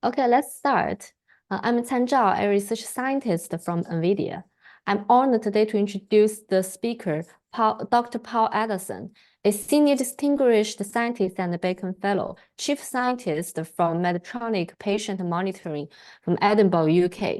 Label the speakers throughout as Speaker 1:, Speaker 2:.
Speaker 1: Okay, let's start. I'm Can Zhao, a research scientist from NVIDIA. I'm honored today to introduce the speaker, Dr. Paul Addison, a senior distinguished scientist and Bacon Fellow, chief scientist from Medtronic Patient Monitoring from Edinburgh, UK.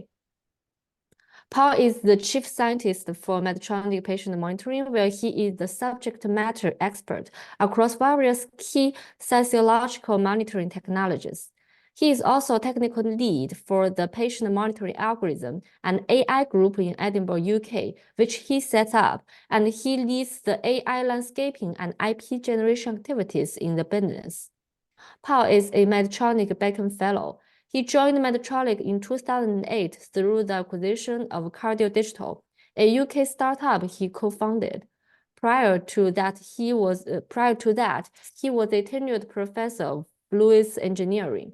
Speaker 1: Paul is the chief scientist for Medtronic Patient Monitoring, where he is the subject matter expert across various key physiological monitoring technologies. He is also technical lead for the patient monitoring algorithm and AI group in Edinburgh, UK, which he sets up, and he leads the AI landscaping and IP generation activities in the business. Paul is a Medtronic Bacon Fellow. He joined Medtronic in 2008 through the acquisition of Cardio Digital, a UK startup he co-founded. Prior to that, he was a tenured professor of fluids engineering.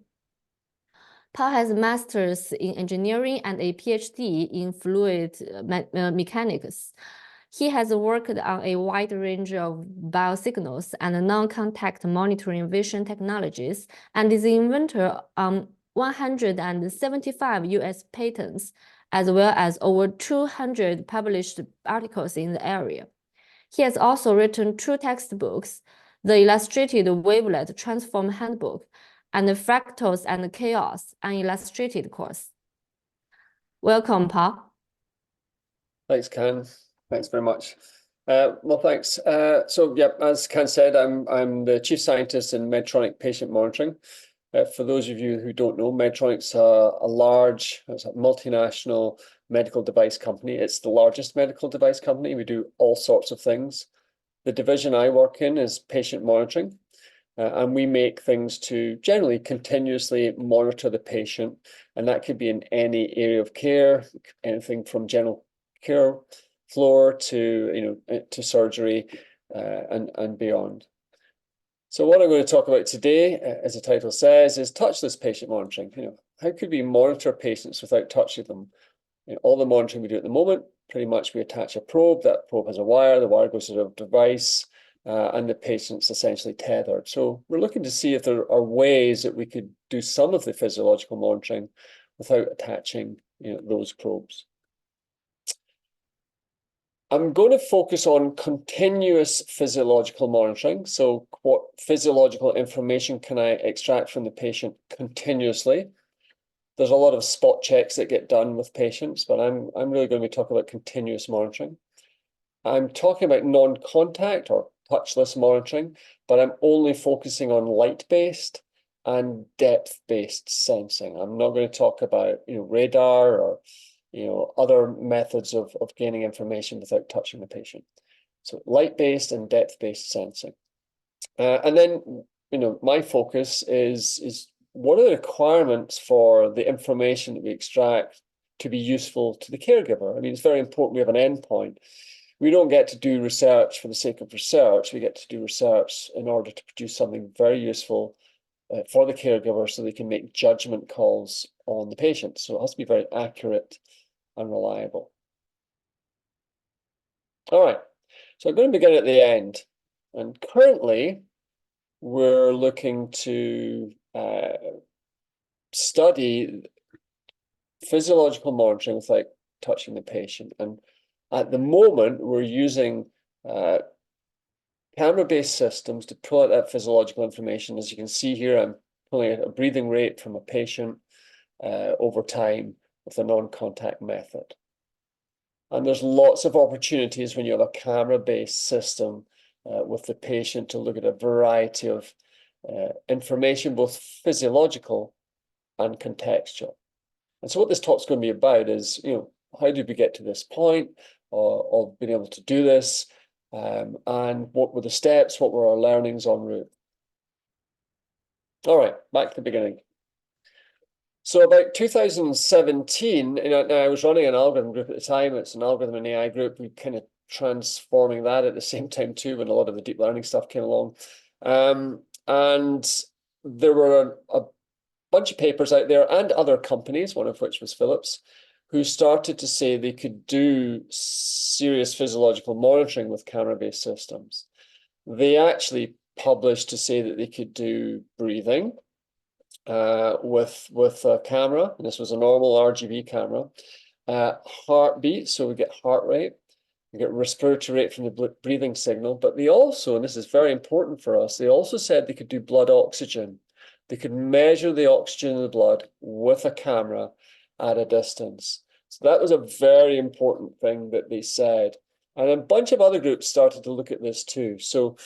Speaker 1: Paul has a master's in engineering and a PhD in fluid mechanics. He has worked on a wide range of biosignals and non-contact monitoring vision technologies and is the inventor on 175 US patents, as well as over 200 published articles in the area. He has also written 2 textbooks, the Illustrated Wavelet Transform Handbook and Fractals and Chaos, an illustrated course. Welcome, Paul.
Speaker 2: Thanks, Can. Thanks very much. Well, thanks. So, yeah, as Can said, I'm the chief scientist in Medtronic Patient Monitoring. For those of you who don't know, Medtronic's a large, it's a multinational medical device company. It's the largest medical device company. We do all sorts of things. The division I work in is patient monitoring, and we make things to generally continuously monitor the patient, and that could be in any area of care, anything from general care floor to to surgery and beyond. So what I'm going to talk about today, as the title says, is touchless patient monitoring. How could we monitor patients without touching them? All the monitoring we do at the moment, pretty much we attach a probe. That probe has a wire. The wire goes to a device, and the patient's essentially tethered. So we're looking to see if there are ways that we could do some of the physiological monitoring without attaching those probes. I'm going to focus on continuous physiological monitoring. So what physiological information can I extract from the patient continuously? There's a lot of spot checks that get done with patients, but I'm really going to be talking about continuous monitoring. I'm talking about non-contact or touchless monitoring, but I'm only focusing on light-based and depth-based sensing. I'm not going to talk about radar or other methods of gaining information without touching the patient. So light-based and depth-based sensing. And then, my focus is what are the requirements for the information that we extract to be useful to the caregiver? I mean, it's very important we have an endpoint. We don't get to do research for the sake of research. We get to do research in order to produce something very useful for the caregiver so they can make judgment calls on the patient. So it has to be very accurate and reliable. All right, so I'm going to begin at the end. And currently, we're looking to study physiological monitoring without touching the patient. And at the moment, we're using camera-based systems to pull out that physiological information. As you can see here, I'm pulling out a breathing rate from a patient over time with a non-contact method. And there's lots of opportunities when you have a camera-based system with the patient to look at a variety of information, both physiological and contextual. And so what this talk's going to be about is, how did we get to this point of being able to do this? And what were the steps? What were our learnings en route? All right, back to the beginning. So about 2017, now I was running an algorithm group at the time. It's an algorithm and AI group. We kind of transforming that at the same time too, when a lot of the deep learning stuff came along. And there were a bunch of papers out there and other companies, one of which was Philips, who started to say they could do serious physiological monitoring with camera-based systems. They actually published to say that they could do breathing, with a camera, and this was a normal RGB camera. Heartbeat, so we get heart rate, we get respiratory rate from the breathing signal, but they also, and this is very important for us, they also said they could do blood oxygen. They could measure the oxygen in the blood with a camera at a distance. So that was a very important thing that they said. And a bunch of other groups started to look at this too. So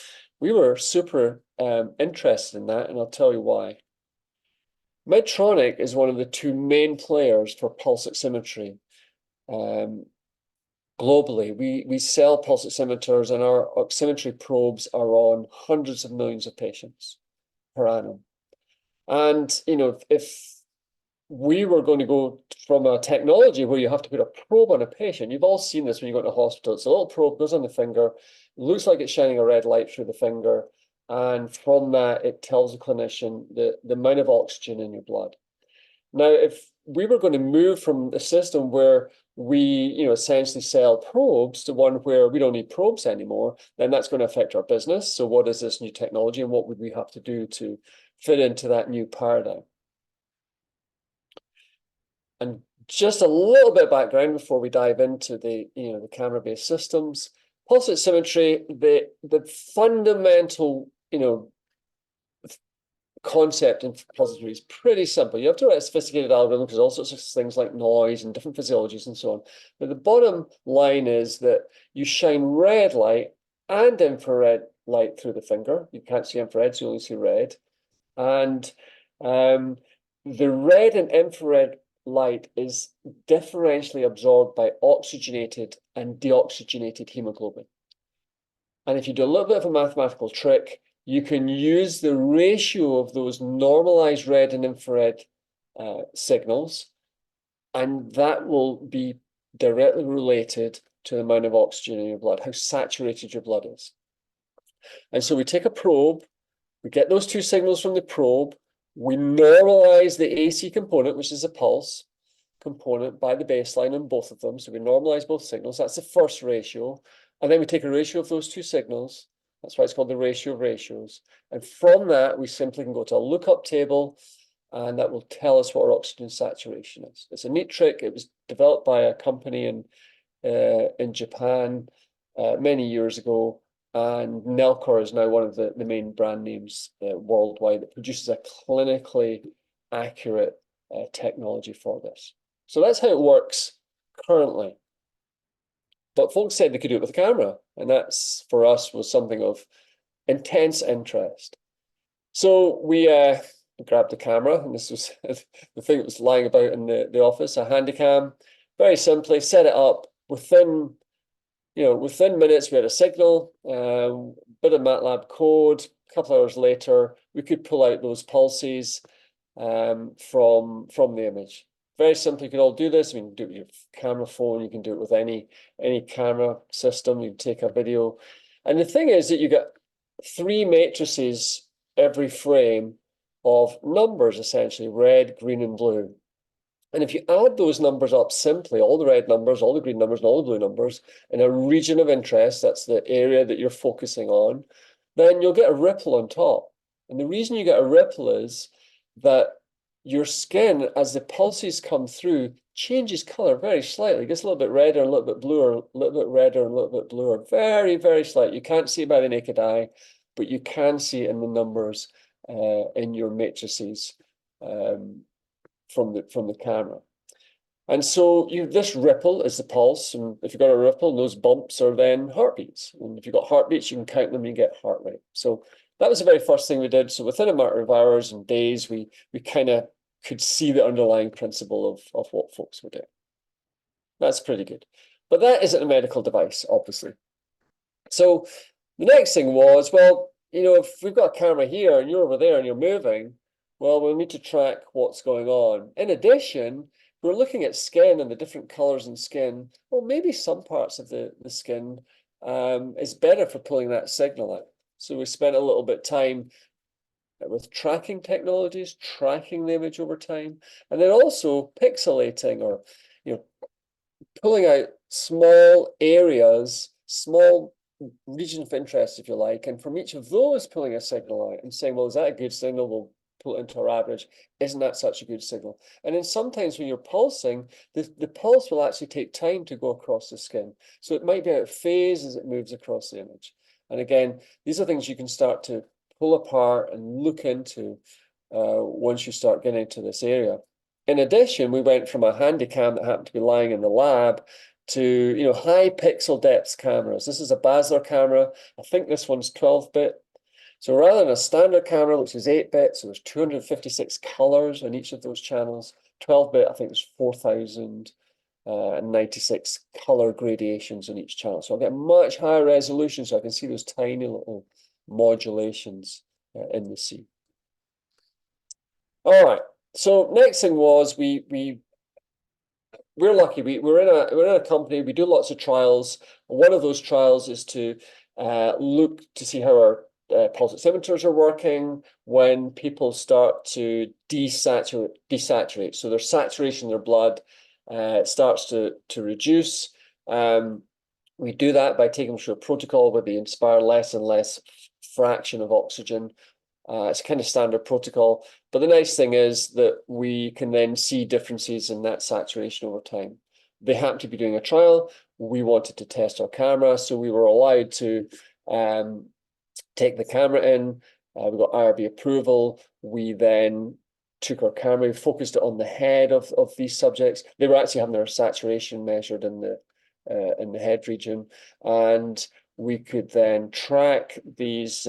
Speaker 2: we were super interested in that, and I'll tell you why. Medtronic is one of the two main players for pulse oximetry. Globally, we sell pulse oximeters, and our oximetry probes are on hundreds of millions of patients per annum. And, you know, if we were going to go from a technology where you have to put a probe on a patient, you've all seen this when you go to the hospital. It's a little probe, goes on the finger, looks like it's shining a red light through the finger, and from that, it tells the clinician the amount of oxygen in your blood. Now, if we were going to move from a system where we, you know, essentially sell probes to one where we don't need probes anymore, then that's going to affect our business. So what is this new technology, and what would we have to do to fit into that new paradigm? And just a little bit of background before we dive into the, you know, the camera-based systems. Pulse oximetry, the fundamental, you know, concept in pulse oximetry is pretty simple. You have to write a sophisticated algorithm because all sorts of things like noise and different physiologies and so on. But the bottom line is that you shine red light and infrared light through the finger. You can't see infrared, so you only see red. And the red and infrared light is differentially absorbed by oxygenated and deoxygenated hemoglobin. And if you do a little bit of a mathematical trick, you can use the ratio of those normalized red and infrared signals, and that will be directly related to the amount of oxygen in your blood, how saturated your blood is. And so we take a probe, we get those two signals from the probe, we normalize the AC component, which is a pulse component, by the baseline on both of them. So we normalize both signals. That's the first ratio. And then we take a ratio of those two signals. That's why it's called the ratio of ratios. And from that, we simply can go to a lookup table, and that will tell us what our oxygen saturation is. It's a neat trick. It was developed by a company in Japan many years ago. And Nelcor is now one of the main brand names worldwide that produces a clinically accurate technology for this. So that's how it works currently. But folks said they could do it with a camera, and that's, for us, was something of intense interest. So we grabbed the camera, and this was the thing that was lying about in the office, a Handycam. Very simply set it up. Within minutes, we had a signal, bit of MATLAB code. A couple of hours later, we could pull out those pulses from the image. Very simply, you can all do this. I mean, you can do it with your camera phone. You can do it with any camera system. You can take a video. And the thing is that you get 3 matrices every frame of numbers, essentially, red, green, and blue. And if you add those numbers up simply, all the red numbers, all the green numbers, and all the blue numbers, in a region of interest, that's the area that you're focusing on, then you'll get a ripple on top. And the reason you get a ripple is that your skin, as the pulses come through, changes color very slightly. It gets a little bit redder, a little bit bluer, a little bit redder, a little bit bluer. Very, very slight. You can't see it by the naked eye, but you can see it in the numbers in your matrices from the camera. And so this ripple is the pulse, and if you've got a ripple, those bumps are then heartbeats. And if you've got heartbeats, you can count them and you get heart rate. So that was the very first thing we did. So within a matter of hours and days, we kind of could see the underlying principle of what folks were doing. That's pretty good. But that isn't a medical device, obviously. So the next thing was, well, you know, if we've got a camera here and you're over there and you're moving, well, we'll need to track what's going on. In addition, we're looking at skin and the different colors in skin. Well, maybe some parts of the skin is better for pulling that signal out. So we spent a little bit of time with tracking technologies, tracking the image over time, and then also pixelating, or, you know, pulling out small areas, small region of interest, if you like, and from each of those pulling a signal out and saying, well, is that a good signal? We'll pull it into our average, isn't that such a good signal? And then sometimes when you're pulsing, the pulse will actually take time to go across the skin. So it might be out of phase as it moves across the image. And again, these are things you can start to pull apart and look into once you start getting into this area. In addition, we went from a handy cam that happened to be lying in the lab to high pixel depth cameras. This is a Basler camera. I think this one's 12-bit. So rather than a standard camera, which is 8-bit, so there's 256 colors on each of those channels. 12-bit, I think there's 4,096 color gradations on each channel. So I'll get much higher resolution, so I can see those tiny little modulations in the scene. All right. So next thing was we're lucky. We're in a company. We do lots of trials. One of those trials is to look to see how our pulse oximeters are working when people start to desaturate. So their saturation in their blood starts to reduce. We do that by taking them through a protocol where they inspire less and less fraction of oxygen. It's a kind of standard protocol. But the nice thing is that we can then see differences in that saturation over time. They happen to be doing a trial. We wanted to test our camera, so we were allowed to take the camera in. We got IRB approval. We then took our camera, we focused it on the head of these subjects. They were actually having their saturation measured in the head region, and we could then track these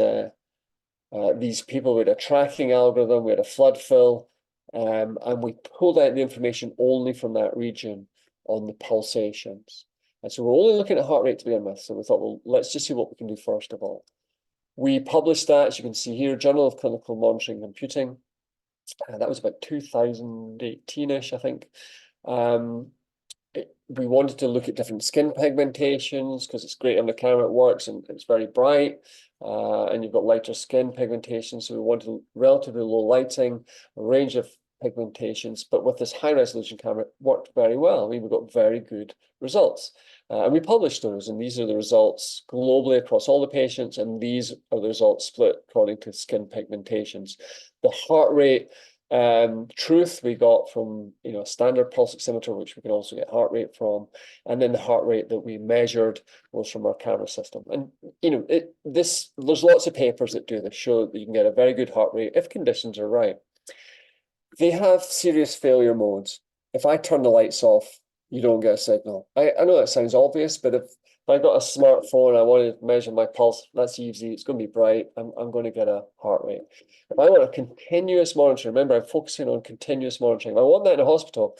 Speaker 2: people with a tracking algorithm. We had a flood fill, and we pulled out the information only from that region on the pulsations. And so we're only looking at heart rate to begin with. So we thought, well, let's just see what we can do first of all. We published that, as you can see here, Journal of Clinical Monitoring and Computing. That was about 2018-ish, I think. We wanted to look at different skin pigmentations because it's great on the camera, it works, and it's very bright. And you've got lighter skin pigmentation, so we wanted relatively low lighting, a range of pigmentations, but with this high resolution camera, it worked very well. I mean, we got very good results. And we published those, and these are the results globally across all the patients, and these are the results split according to skin pigmentations. The heart rate truth we got from a standard pulse oximeter, which we can also get heart rate from, and then the heart rate that we measured was from our camera system. And there's lots of papers that do this, show that you can get a very good heart rate if conditions are right. They have serious failure modes. If I turn the lights off, you don't get a signal. I know that sounds obvious, but if I've got a smartphone and I want to measure my pulse, that's easy. It's going to be bright. I'm going to get a heart rate. If I want a continuous monitoring, remember, I'm focusing on continuous monitoring. If I want that in a hospital,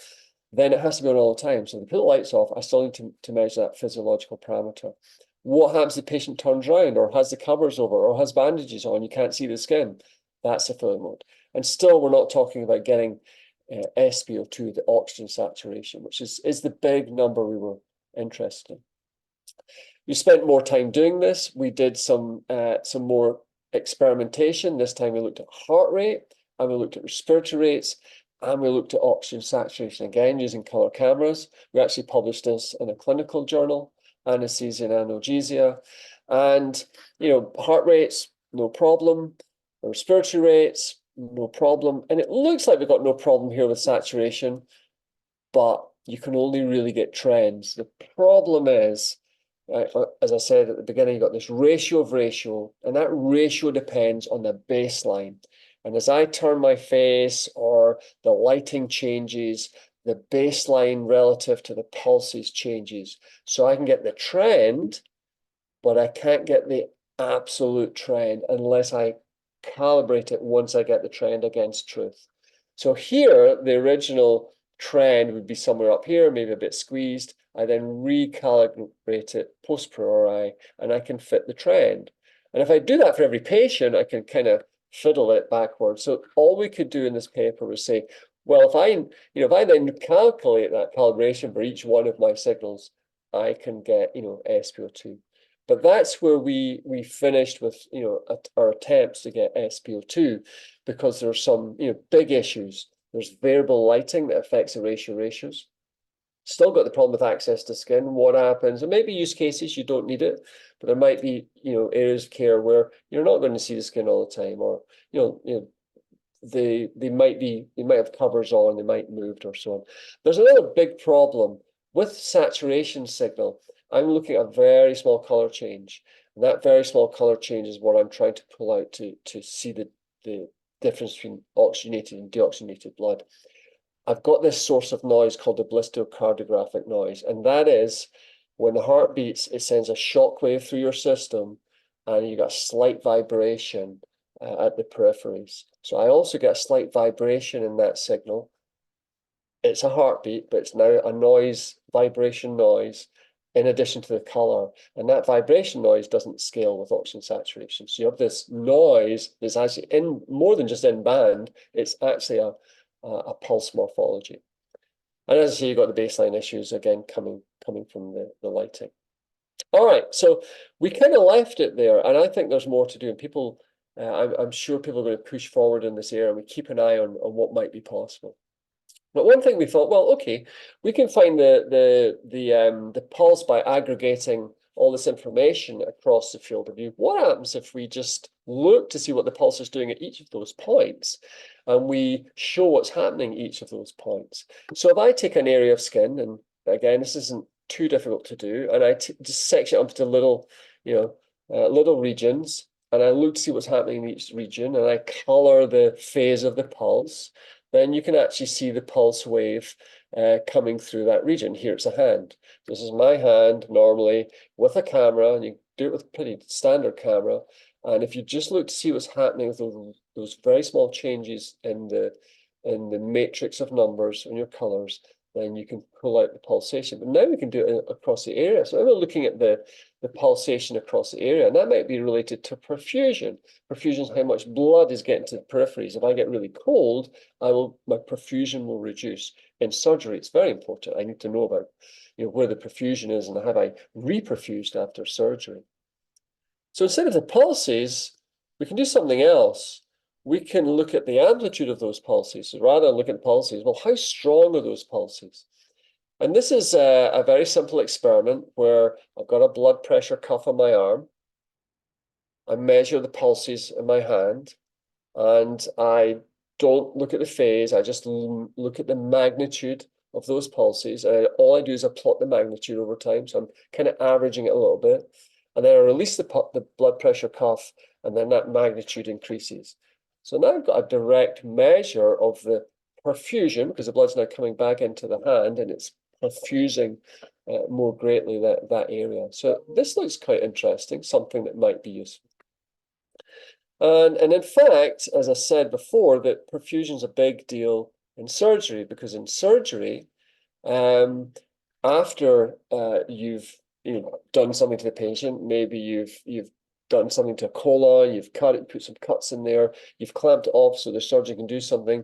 Speaker 2: then it has to be on all the time. So if I put the lights off, I still need to measure that physiological parameter. What happens if the patient turns around or has the covers over or has bandages on? You can't see the skin. That's a failure mode. And still, we're not talking about getting SpO2, the oxygen saturation, which is the big number we were interested in. We spent more time doing this. We did some more experimentation. This time we looked at heart rate, and we looked at respiratory rates, and we looked at oxygen saturation, again, using color cameras. We actually published this in a clinical journal, Anesthesia and Analgesia. And, heart rates, no problem. Respiratory rates, no problem. And it looks like we've got no problem here with saturation, but you can only really get trends. The problem is, as I said at the beginning, you've got this ratio of ratio, and that ratio depends on the baseline. And as I turn my face or the lighting changes, the baseline relative to the pulses changes. So I can get the trend, but I can't get the absolute trend unless I calibrate it once I get the trend against truth. So here, the original trend would be somewhere up here, maybe a bit squeezed. I then recalibrate it post-priori, and I can fit the trend. And if I do that for every patient, I can kind of fiddle it backwards. So all we could do in this paper was say, well, if I then calculate that calibration for each one of my signals, I can get, SpO2. But that's where we finished with, our attempts to get SpO2, because there's some, big issues. There's variable lighting that affects the ratios. Still got the problem with access to skin. What happens? And maybe use cases you don't need it, but there might be, areas of care where you're not going to see the skin all the time, or, they might have covers on, they might moved or so on. There's another big problem with saturation signal. I'm looking at a very small color change, and that very small color change is what I'm trying to pull out to see the difference between oxygenated and deoxygenated blood. I've got this source of noise called the blistocardiographic noise, and that is when the heart beats, it sends a shock wave through your system, and you got a slight vibration at the peripheries. So I also get a slight vibration in that signal. It's a heartbeat, but it's now a noise, vibration noise, in addition to the color. And that vibration noise doesn't scale with oxygen saturation. So you have this noise that's actually in more than just in band, it's actually a pulse morphology. And as I say, you've got the baseline issues again coming from the lighting. All right, so we kind of left it there, and I think there's more to do. And people, I'm sure people are going to push forward in this area, and we keep an eye on what might be possible. But one thing we thought, well, okay, we can find the pulse by aggregating all this information across the field of view. What happens if we just look to see what the pulse is doing at each of those points, and we show what's happening at each of those points? So if I take an area of skin, and again, this isn't too difficult to do, and I just section it up into little, little regions, and I look to see what's happening in each region, and I color the phase of the pulse, then you can actually see the pulse wave coming through that region. Here it's a hand. This is my hand normally with a camera, and you do it with a pretty standard camera. And if you just look to see what's happening with those very small changes in the matrix of numbers and your colors, then you can pull out the pulsation. But now we can do it across the area. So we're looking at the pulsation across the area, and that might be related to perfusion. Perfusion is how much blood is getting to the peripheries. If I get really cold, my perfusion will reduce. In surgery, it's very important. I need to know about where the perfusion is and have I reperfused after surgery. So instead of the pulses, we can do something else. We can look at the amplitude of those pulses. So rather than look at pulses, well, how strong are those pulses? And this is a very simple experiment where I've got a blood pressure cuff on my arm. I measure the pulses in my hand, and I don't look at the phase. I just look at the magnitude of those pulses. And all I do is I plot the magnitude over time. So I'm kind of averaging it a little bit. And then I release the blood pressure cuff, and then that magnitude increases. So now I've got a direct measure of the perfusion, because the blood's now coming back into the hand, and it's perfusing more greatly that area. So this looks quite interesting, something that might be useful. And in fact, as I said before, that perfusion is a big deal in surgery, because in surgery, after you've done something to the patient, maybe you've done something to a colon, you've cut it, put some cuts in there, you've clamped it off so the surgeon can do something,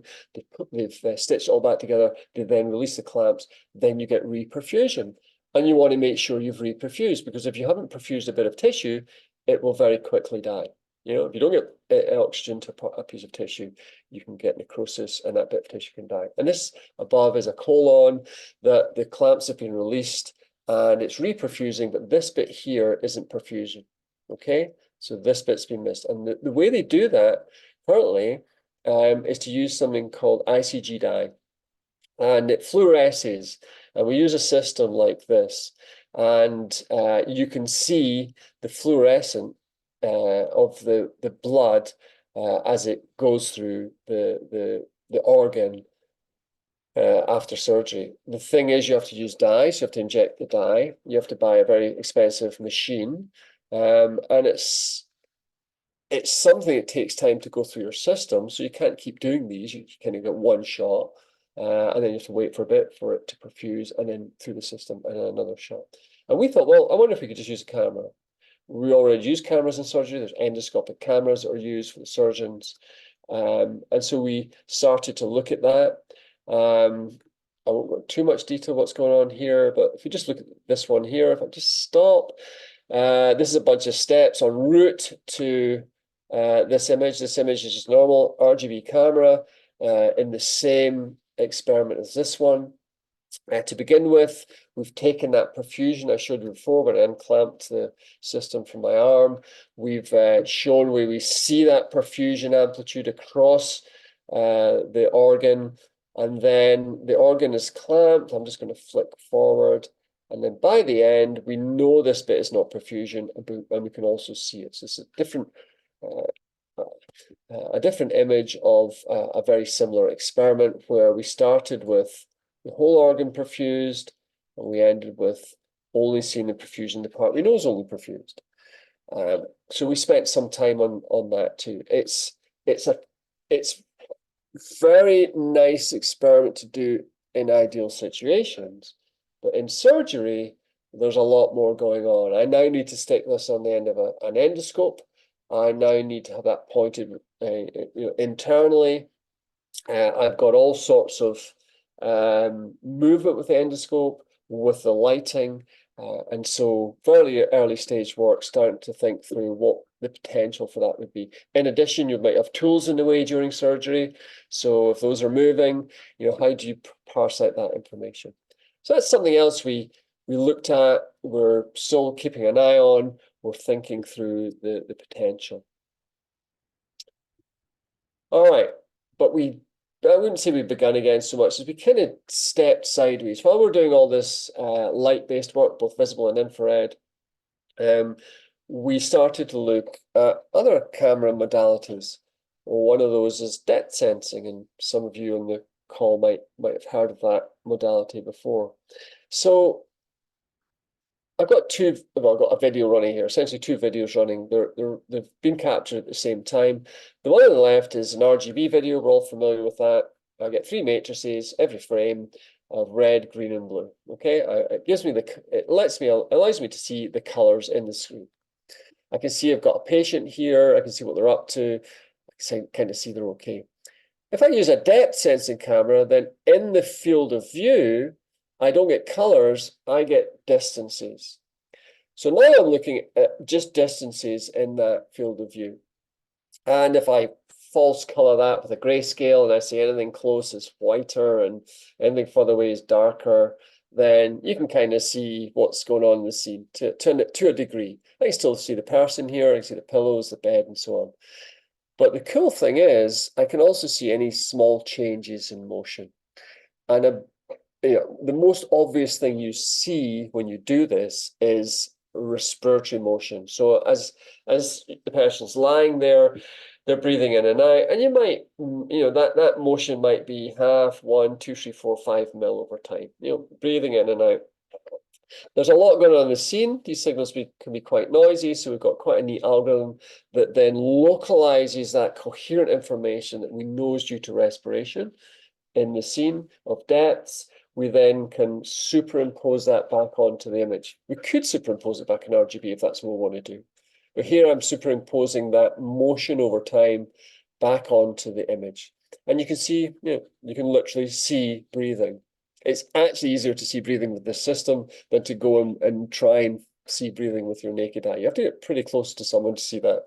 Speaker 2: they've stitched it all back together, they then release the clamps, then you get reperfusion. And you want to make sure you've reperfused, because if you haven't perfused a bit of tissue, it will very quickly die. If you don't get oxygen to a piece of tissue, you can get necrosis, and that bit of tissue can die. And this above is a colon that the clamps have been released, and it's reperfusing, but this bit here isn't perfusion. Okay, so this bit's been missed. And the way they do that currently is to use something called ICG dye. And it fluoresces. And we use a system like this. And you can see the fluorescent of the blood as it goes through the organ after surgery. The thing is, you have to use dye, so you have to inject the dye. You have to buy a very expensive machine. And it's something that takes time to go through your system, so you can't keep doing these. You kind of get one shot, and then you have to wait for a bit for it to perfuse, and then through the system, and then another shot. And we thought, well, I wonder if we could just use a camera. We already use cameras in surgery. There's endoscopic cameras that are used for the surgeons. And so we started to look at that. I won't go into too much detail what's going on here, but if you just look at this one here, if I just stop, this is a bunch of steps en route to this image. This image is just normal RGB camera in the same experiment as this one. To begin with, we've taken that perfusion I showed you before when I unclamped the system from my arm. We've shown where we see that perfusion amplitude across the organ, and then the organ is clamped. I'm just going to flick forward. And then by the end, we know this bit is not perfusion, and we can also see it. So it's a different image of a very similar experiment where we started with the whole organ perfused, and we ended with only seeing the perfusion, the part we know is only perfused. So we spent some time on that too. It's very nice experiment to do in ideal situations, but in surgery, there's a lot more going on. I now need to stick this on the end of an endoscope. I now need to have that pointed internally. I've got all sorts of movement with the endoscope, with the lighting, and so very early stage work, starting to think through what the potential for that would be. In addition, you might have tools in the way during surgery. So if those are moving, how do you parse out that information? So that's something else we looked at. We're still keeping an eye on. We're thinking through the potential. All right, but I wouldn't say we began again so much as we kind of stepped sideways. While we're doing all this light-based work, both visible and infrared, we started to look at other camera modalities. One of those is depth sensing, and some of you on the call might have heard of that modality before. So I've got a video running here, essentially two videos running. They've been captured at the same time. The one on the left is an RGB video. We're all familiar with that. I get 3 matrices every frame of red, green, and blue. Okay, it allows me to see the colors in the screen. I can see I've got a patient here. I can see what they're up to. I can kind of see they're okay. If I use a depth sensing camera, then in the field of view, I don't get colors, I get distances. So now I'm looking at just distances in that field of view. And if I false color that with a grayscale and I see anything close is whiter and anything further away is darker, then you can kind of see what's going on in the scene to a degree. I can still see the person here, I can see the pillows, the bed, and so on. But the cool thing is, I can also see any small changes in motion. And the most obvious thing you see when you do this is respiratory motion. So as the person's lying there, they're breathing in and out, and you might, that motion might be half, 1, 2, 3, 4, 5 mil over time, breathing in and out. There's a lot going on in the scene. These signals can be quite noisy, so we've got quite a neat algorithm that then localizes that coherent information that we know is due to respiration in the scene of depths. We then can superimpose that back onto the image. We could superimpose it back in RGB if that's what we want to do. But here I'm superimposing that motion over time back onto the image. And you can see, you can literally see breathing. It's actually easier to see breathing with this system than to go and try and see breathing with your naked eye. You have to get pretty close to someone to see that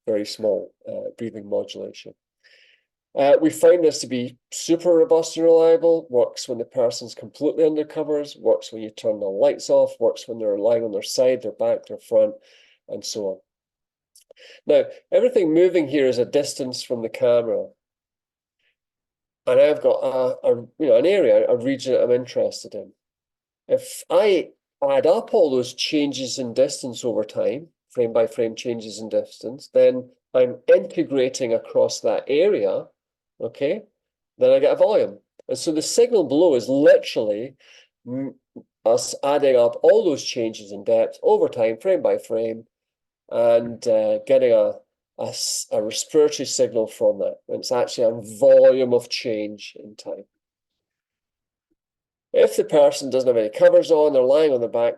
Speaker 2: very small breathing modulation. We find this to be super robust and reliable, works when the person's completely under covers, works when you turn the lights off, works when they're lying on their side, their back, their front, and so on. Now, everything moving here is a distance from the camera. And I've got an area, a region that I'm interested in. If I add up all those changes in distance over time, frame by frame changes in distance, then I'm integrating across that area. Okay, then I get a volume. And so the signal below is literally us adding up all those changes in depth over time, frame by frame, and getting a respiratory signal from that. And it's actually a volume of change in time. If the person doesn't have any covers on, they're lying on their back,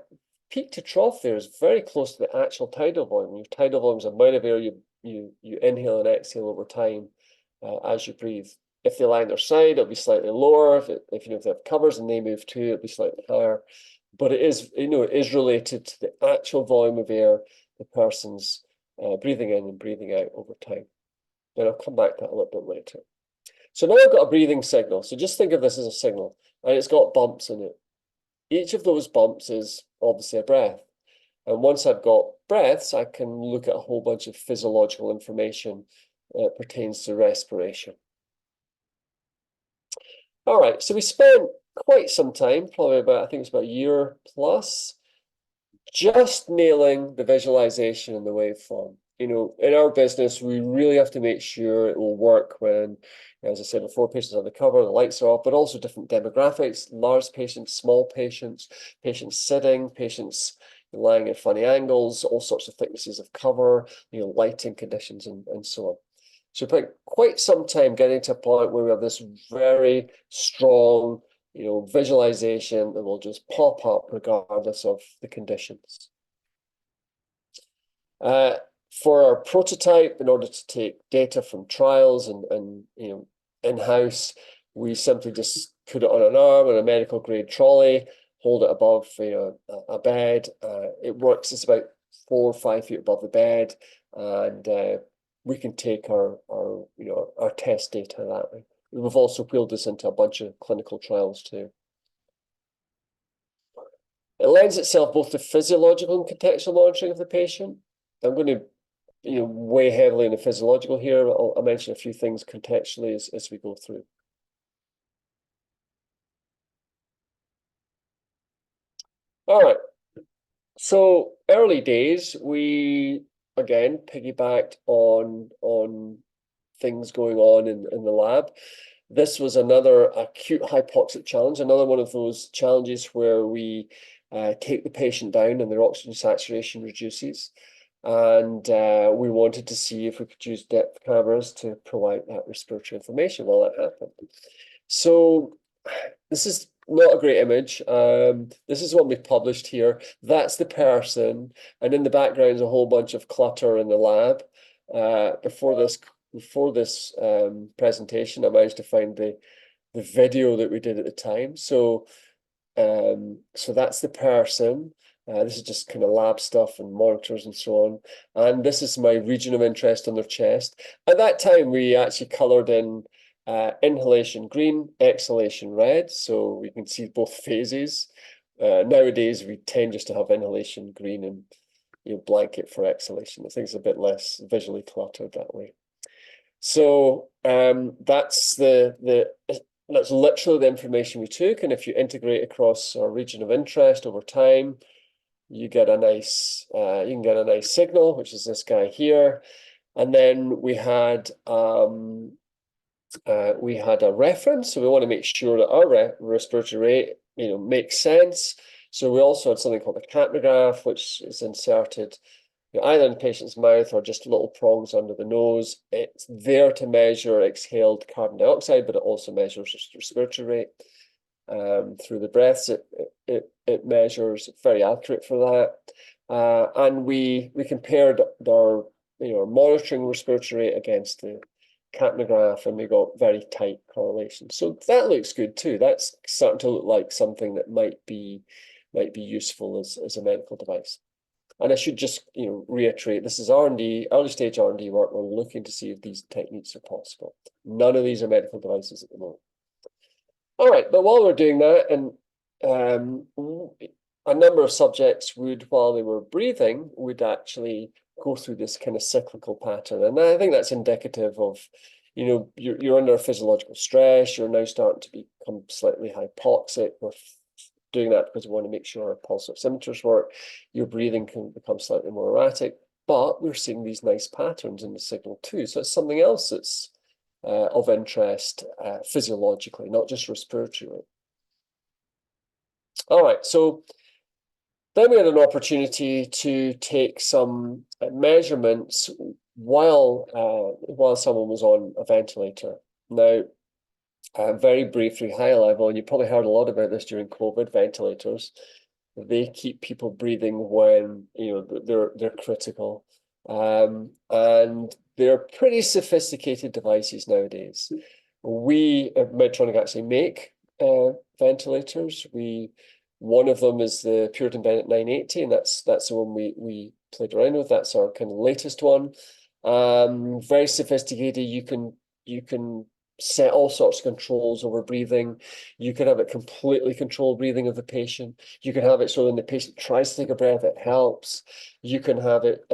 Speaker 2: peak to trough there is very close to the actual tidal volume. Your tidal volume is the amount of air you inhale and exhale over time. As you breathe. If they lie on their side, it'll be slightly lower. If they have covers and they move too, it'll be slightly higher. But it is related to the actual volume of air the person's breathing in and breathing out over time. And I'll come back to that a little bit later. So now I've got a breathing signal. So just think of this as a signal, and it's got bumps in it. Each of those bumps is obviously a breath. And once I've got breaths, I can look at a whole bunch of physiological information pertains to respiration. All right, so we spent quite some time, probably about, I think it's about a year plus, just nailing the visualization and the waveform. You know, in our business, we really have to make sure it will work when, as I said before, patients on the cover, the lights are off, but also different demographics, large patients, small patients, patients sitting, patients lying at funny angles, all sorts of thicknesses of cover, you know, lighting conditions and so on. So we spent quite some time getting to a point where we have this very strong, you know, visualization that will just pop up regardless of the conditions. For our prototype, in order to take data from trials and you know, in-house, we simply just put it on an arm on a medical grade trolley, hold it above, you know, a bed. It works. It's about 4 or 5 feet above the bed, and we can take our you know, our test data that way. We've also wheeled this into a bunch of clinical trials too. It lends itself both to physiological and contextual monitoring of the patient. I'm going to, you know, weigh heavily in the physiological here. I'll mention a few things contextually as we go through. All right. So early days, we again piggybacked on things going on in the lab. This was another acute hypoxic challenge, another one of those challenges where we take the patient down and their oxygen saturation reduces. And we wanted to see if we could use depth cameras to provide that respiratory information while that happened. So this is not a great image. This is what we published here. That's the person, and in the background is a whole bunch of clutter in the lab. Before this presentation, I managed to find the video that we did at the time. So that's the person. This is just kind of lab stuff and monitors and so on. And this is my region of interest on their chest. At that time, we actually colored in inhalation green, exhalation red, so we can see both phases. Nowadays, we tend just to have inhalation green and, you know, blanket for exhalation. I think it's a bit less visually cluttered that way. So that's that's literally the information we took, and if you integrate across our region of interest over time, you get a nice you can get a nice signal, which is this guy here. And then we had a reference, so we want to make sure that our respiratory rate, you know, makes sense. So we also had something called a capnograph, which is inserted, you know, either in the patient's mouth or just little prongs under the nose. It's there to measure exhaled carbon dioxide, but it also measures respiratory rate through the breaths. It measures, very accurate for that. And we compared our, you know, monitoring respiratory rate against the capnograph, and we got very tight correlation. So that looks good too. That's starting to look like something that might be useful as a medical device. And I should just, you know, reiterate, this is R&D, early stage R&D work. We're looking to see if these techniques are possible. None of these are medical devices at the moment. All right, but while we're doing that, and a number of subjects would, while they were breathing, would actually go through this kind of cyclical pattern. And I think that's indicative of, you know, you're under physiological stress, you're now starting to become slightly hypoxic. We're doing that because we want to make sure our pulse oximeters work. Your breathing can become slightly more erratic, but we're seeing these nice patterns in the signal too. So it's something else that's of interest physiologically, not just respiratory. All right, so then we had an opportunity to take some measurements while someone was on a ventilator. Now, very briefly, high level, and you probably heard a lot about this during COVID, ventilators. They keep people breathing when, you know, they're critical. And they're pretty sophisticated devices nowadays. We at Medtronic actually make ventilators. One of them is the Puritan Bennett 980, and that's the one we played around with. That's our kind of latest one. Very sophisticated. You can set all sorts of controls over breathing. You can have it completely control breathing of the patient. You can have it so when the patient tries to take a breath, it helps. You can have it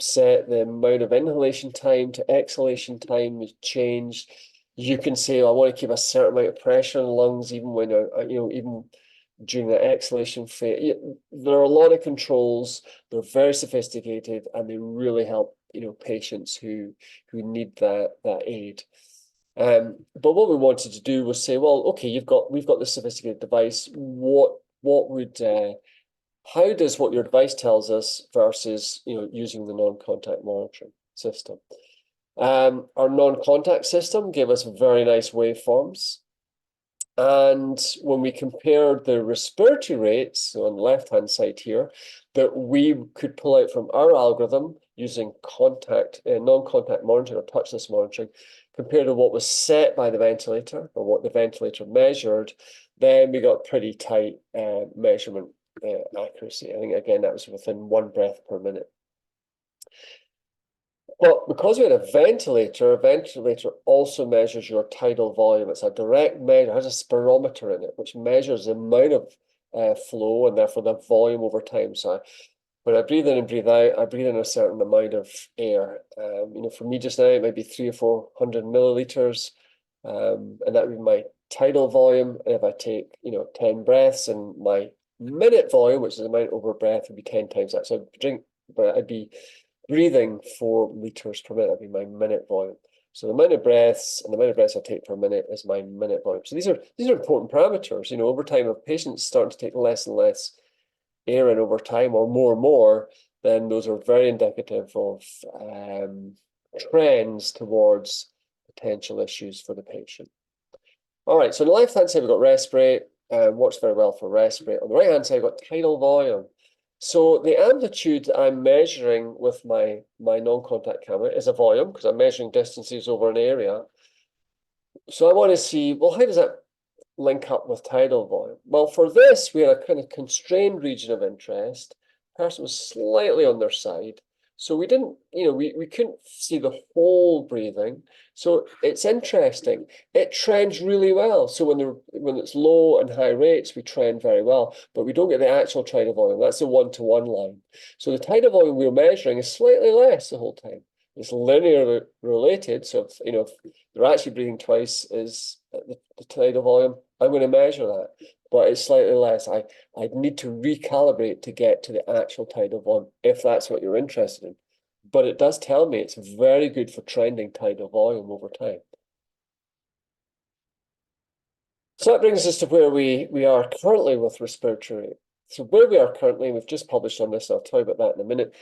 Speaker 2: set the amount of inhalation time to exhalation time is changed. You can say, I want to keep a certain amount of pressure in the lungs, even when, even during the exhalation phase. There are a lot of controls. They're very sophisticated, and they really help, patients who need that aid. But what we wanted to do was say, well, okay, we've got this sophisticated device. How does what your device tells us versus using the non-contact monitoring system? Our non-contact system gave us very nice waveforms. And when we compared the respiratory rates, so on the left-hand side here, that we could pull out from our algorithm using non-contact monitoring or touchless monitoring, compared to what was set by the ventilator or what the ventilator measured, then we got pretty tight measurement accuracy. I think, again, that was within 1 breath per minute. Well, because we had a ventilator also measures your tidal volume. It's a direct measure, it has a spirometer in it, which measures the amount of flow and therefore the volume over time. So when I breathe in and breathe out, I breathe in a certain amount of air. For me just now, it might be 300 or 400 milliliters, and that would be my tidal volume. And if I take, 10 breaths, and my minute volume, which is the amount over breath, would be 10 times that. So I'd be breathing 4 liters per minute. That'd be my minute volume. So the amount of breaths and the amount of breaths I take per minute is my minute volume. So these are important parameters. Over time, if patients start to take less and less air in over time, or more and more, then those are very indicative of trends towards potential issues for the patient. All right, so on the left-hand side, we've got respirate, works very well for respirate. On the right-hand side, we've got tidal volume. So the amplitude I'm measuring with my non-contact camera is a volume, because I'm measuring distances over an area. So I want to see, well, how does that link up with tidal volume? Well, for this, we had a kind of constrained region of interest. The person was slightly on their side. So we didn't, we couldn't see the whole breathing. So it's interesting. It trends really well. So when it's low and high rates, we trend very well, but we don't get the actual tidal volume. That's the one-to-one line. So the tidal volume we're measuring is slightly less the whole time. It's linearly related. So if they're actually breathing twice is the tidal volume, I'm going to measure that, but it's slightly less. I'd need to recalibrate to get to the actual tidal volume if that's what you're interested in. But it does tell me it's very good for trending tidal volume over time. So that brings us to where we are currently with respiratory rate. So where we are currently, we've just published on this, I'll tell you about that in a minute,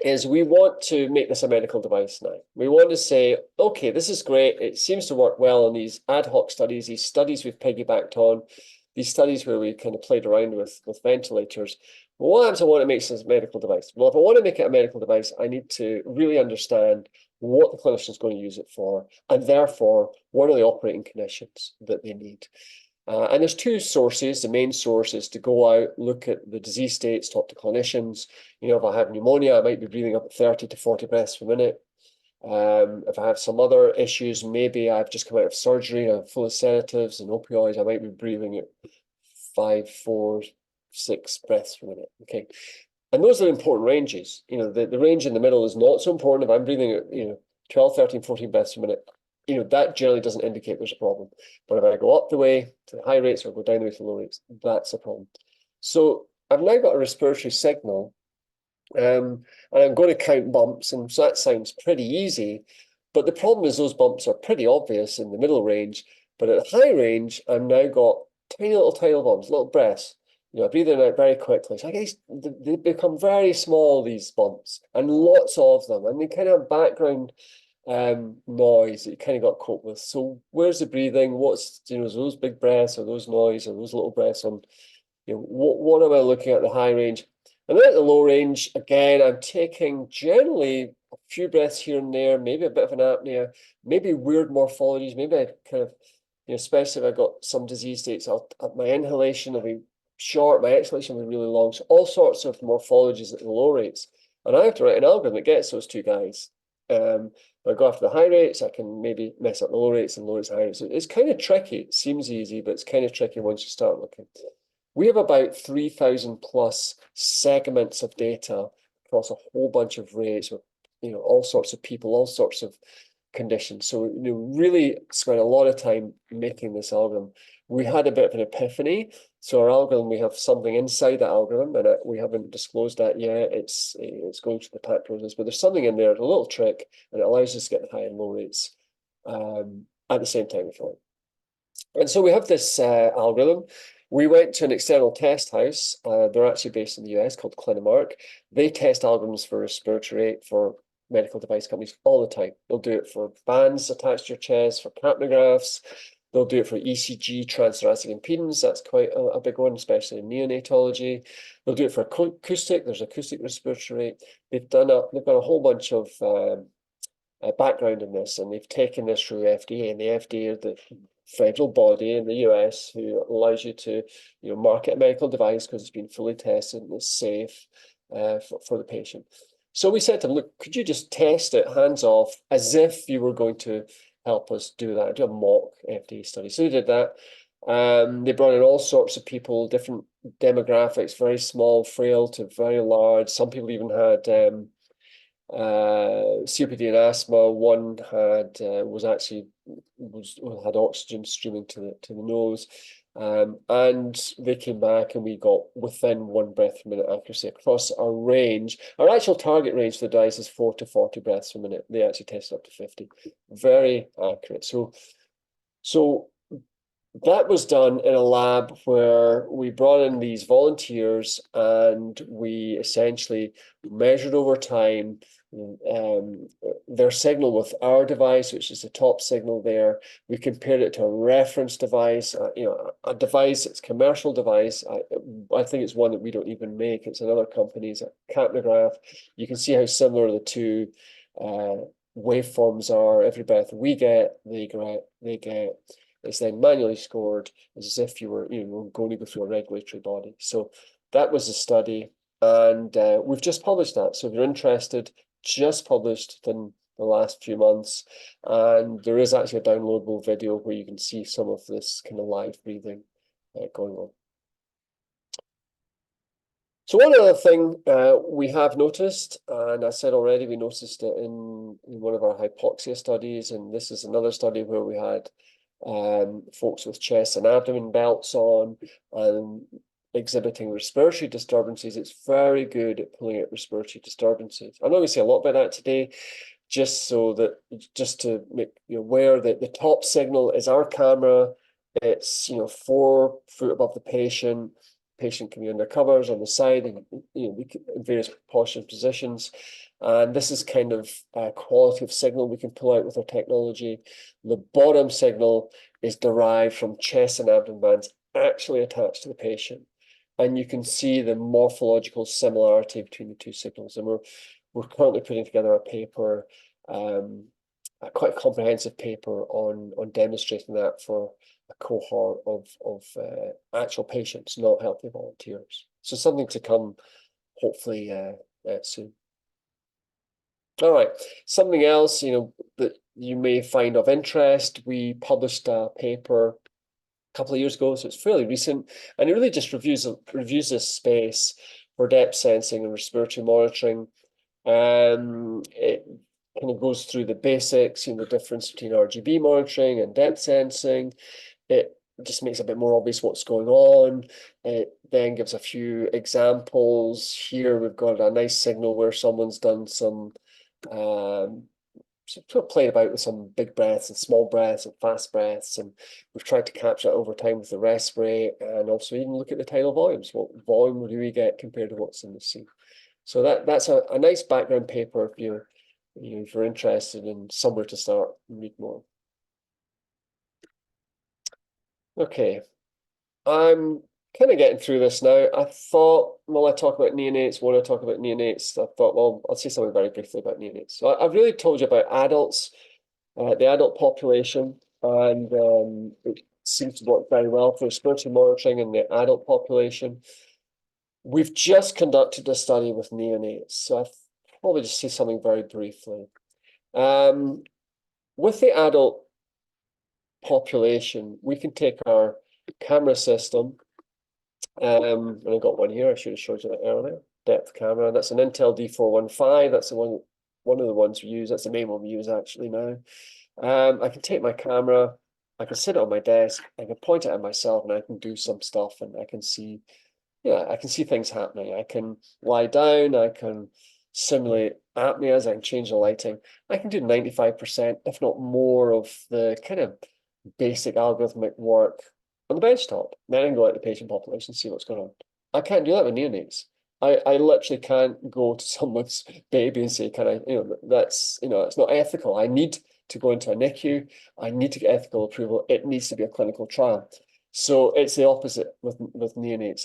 Speaker 2: is we want to make this a medical device now. We want to say, okay, this is great. It seems to work well in these ad hoc studies, these studies we've piggybacked on, these studies where we kind of played around with ventilators. Well, what happens if I want to make this a medical device? Well, if I want to make it a medical device, I need to really understand what the clinician is going to use it for, and therefore, what are the operating conditions that they need. And there's 2 sources. The main source is to go out, look at the disease states, talk to clinicians. If I have pneumonia, I might be breathing up at 30 to 40 breaths per minute. If I have some other issues, maybe I've just come out of surgery, I'm full of sedatives and opioids, I might be breathing at 5, 4, 6 breaths per minute. Okay. And those are important ranges. The range in the middle is not so important. If I'm breathing at 12, 13, 14 breaths per minute, that generally doesn't indicate there's a problem. But if I go up the way to the high rates or go down the way to the low rates, that's a problem. So I've now got a respiratory signal, and I'm going to count bumps, and so that sounds pretty easy. But the problem is those bumps are pretty obvious in the middle range. But at the high range, I've now got tiny little tidal bumps, little breaths. I breathe in and out very quickly. So I guess they become very small, these bumps, and lots of them. And they kind of have background noise that you kind of got to cope with. So where's the breathing? What's, is those big breaths or those noise or those little breaths on, what am I looking at the high range? And then at the low range, again, I'm taking generally a few breaths here and there, maybe a bit of an apnea, maybe weird morphologies, maybe I kind of, especially if I've got some disease states, my inhalation will be short, my exhalation will be really long. So all sorts of morphologies at the low rates. And I have to write an algorithm that gets those 2 guys. If I go after the high rates, I can maybe mess up the low rates and low rates, high rates. So it's kind of tricky. It seems easy, but it's kind of tricky once you start looking. We have about 3,000 plus segments of data across a whole bunch of rates with, all sorts of people, all sorts of condition. So really spent a lot of time making this algorithm. We had a bit of an epiphany. So our algorithm, we have something inside the algorithm, and we haven't disclosed that yet. It's going through the patent process, but there's something in there, a little trick, and it allows us to get the high and low rates at the same time, if you like. And so we have this algorithm. We went to an external test house. They're actually based in the US, called Clinimark. They test algorithms for respiratory for medical device companies all the time. They'll do it for bands attached to your chest, for capnographs. They'll do it for ECG, transthoracic impedance. That's quite a big one, especially in neonatology. They'll do it for acoustic. There's acoustic respiratory. They've got a whole bunch of background in this, and they've taken this through FDA, and the FDA are the federal body in the US who allows you to market a medical device because it's been fully tested and it's safe for the patient. So we said to them, look, could you just test it hands off as if you were going to help us do that, do a mock FDA study? So they did that. They brought in all sorts of people, different demographics, very small, frail to very large. Some people even had COPD and asthma. One had had oxygen streaming to the nose, and they came back, and we got within 1 breath per minute accuracy across our range. Our actual target range for the device is 4 to 40 breaths per minute. They actually tested up to 50. Very accurate. So that was done in a lab where we brought in these volunteers, and we essentially measured over time their signal with our device, which is the top signal there. We compared it to a reference device, a device that's a commercial device. I think it's one that we don't even make. It's another company's, a capnograph. You can see how similar the two waveforms are. Every breath we get, they get. It's then manually scored as if you were, going to go through a regulatory body. So that was the study, and we've just published that. So if you're interested, just published in the last few months, and there is actually a downloadable video where you can see some of this kind of live breathing going on. So one other thing we have noticed, and I said already, we noticed it in one of our hypoxia studies, and this is another study where we had folks with chest and abdomen belts on and exhibiting respiratory disturbances. It's very good at pulling out respiratory disturbances. I know we say a lot about that today, just to make you aware that the top signal is our camera. It's 4 foot above the patient. Patient can be under covers on the side, and we can, in various posture positions. And this is kind of a quality of signal we can pull out with our technology. The bottom signal is derived from chest and abdomen bands actually attached to the patient. And you can see the morphological similarity between the two signals. And we're currently putting together a paper, a quite comprehensive paper on demonstrating that for a cohort of actual patients, not healthy volunteers. So something to come, hopefully, soon. All right, something else, that you may find of interest. We published a paper a couple of years ago, so it's fairly recent, and it really just reviews this space for depth sensing and respiratory monitoring. It kind of goes through the basics, the difference between RGB monitoring and depth sensing. It just makes a bit more obvious what's going on. It then gives a few examples. Here we've got a nice signal where someone's done some sort of played about with some big breaths and small breaths and fast breaths, and we've tried to capture that over time with the rest rate, and also even look at the tidal volumes. What volume do we get compared to what's in the sea? So that's a nice background paper if you're interested in somewhere to start and read more. Okay, I'm kind of getting through this now. I thought, while I talk about neonates, I thought, well, I'll say something very briefly about neonates. So I've really told you about adults, the adult population, and it seems to work very well for respiratory monitoring in the adult population. We've just conducted a study with neonates, so I'll probably just say something very briefly. With the adult population, we can take our camera system, and I've got one here, I should have showed you that earlier, depth camera. That's an Intel D415, that's the one one of the ones we use. That's the main one we use actually now. I can take my camera, I can sit it on my desk, I can point it at myself, and I can do some stuff, and I can see, yeah, I can see things happening. I can lie down, I can simulate apneas, I can change the lighting. I can do 95%, if not more, of the kind of basic algorithmic work on the benchtop. Then I can go out to the patient population and see what's going on. I can't do that with neonates. I literally can't go to someone's baby and say, can I, that's, it's not ethical. I need to go into a NICU. I need to get ethical approval. It needs to be a clinical trial. So it's the opposite with neonates.